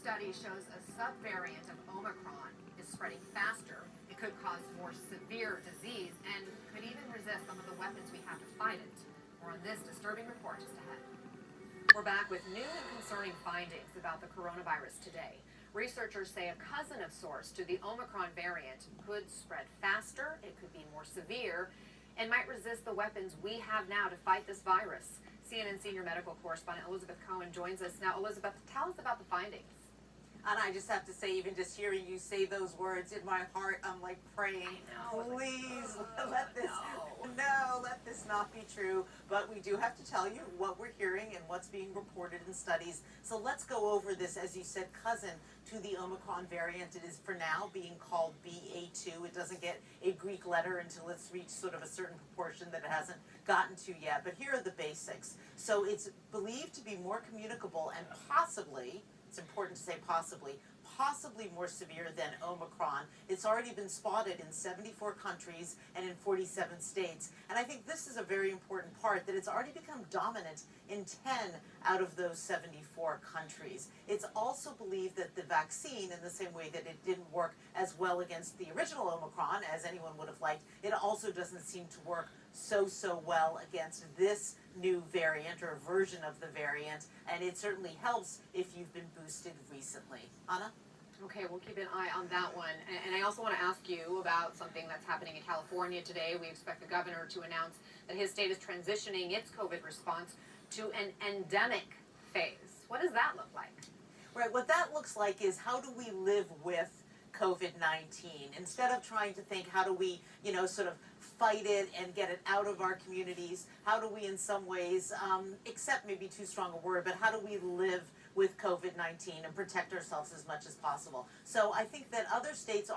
study shows a subvariant of Omicron is spreading faster. It could cause more severe disease and could even resist some of the weapons we have to fight it. More on this disturbing report just ahead. We're back with new and concerning findings about the coronavirus today. Researchers say a cousin of sorts to the Omicron variant could spread faster, it could be more severe, and might resist the weapons we have now to fight this virus. CNN senior medical correspondent Elizabeth Cohen joins us now. Elizabeth, tell us about the findings. And I just have to say, even just hearing you say those words in my heart, I'm like praying, please let this not be true. But we do have to tell you what we're hearing and what's being reported in studies. So let's go over this, as you said, cousin to the Omicron variant. It is for now being called BA2. It doesn't get a Greek letter until it's reached sort of a certain proportion that it hasn't gotten to yet. But here are the basics. So it's believed to be more communicable and possibly, it's important to say possibly more severe than Omicron. It's already been spotted in 74 countries and in 47 states. And I think this is a very important part, that it's already become dominant in 10 out of those 74 countries. It's also believed that the vaccine, in the same way that it didn't work as well against the original Omicron as anyone would have liked, it also doesn't seem to work so well against this new variant or version of the variant, and it certainly helps if you've been boosted recently. Anna? Okay, we'll keep an eye on that one. And I also want to ask you about something that's happening in California today. We expect the governor to announce that his state is transitioning its COVID response to an endemic phase. What does that look like? Right, what that looks like is, how do we live with COVID-19? Instead of trying to think, how do we, sort of fight it and get it out of our communities, how do we in some ways, accept maybe too strong a word, but how do we live with COVID-19 and protect ourselves as much as possible? So I think that other states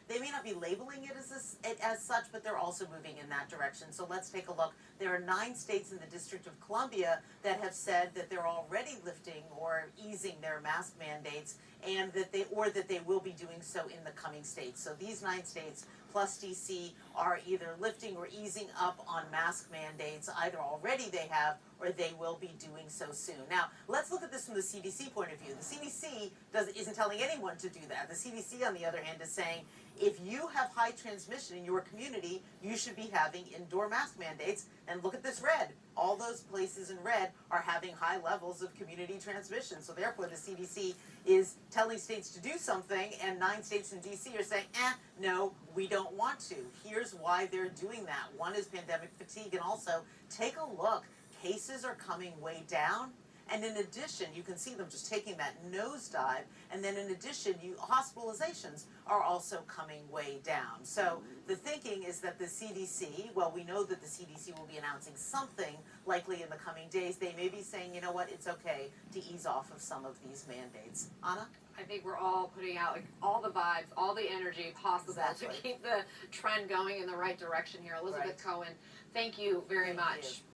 they may not be labeling it as such, but they're also moving in that direction. So let's take a look. There are 9 states in the District of Columbia that have said that they're already lifting or easing their mask mandates, and that they will be doing so in the coming states. So these 9 states plus DC are either lifting or easing up on mask mandates. Either already they have, or they will be doing so soon. Now, let's look at this from the CDC point of view. The CDC isn't telling anyone to do that. The CDC, on the other hand, is saying, if you have high transmission in your community, you should be having indoor mask mandates. And look at this red. All those places in red are having high levels of community transmission. So therefore, the CDC is telling states to do something, and 9 states in DC are saying, no, we don't want to. Here's why they're doing that. One is pandemic fatigue, and also, take a look. Cases are coming way down. And in addition, you can see them just taking that nosedive. And then in addition, hospitalizations are also coming way down. So the thinking is that the CDC, well, we know that the CDC will be announcing something likely in the coming days. They may be saying, you know what, it's okay to ease off of some of these mandates. Anna? I think we're all putting out all the vibes, all the energy possible to keep the trend going in the right direction here. Elizabeth Cohen, thank you very much.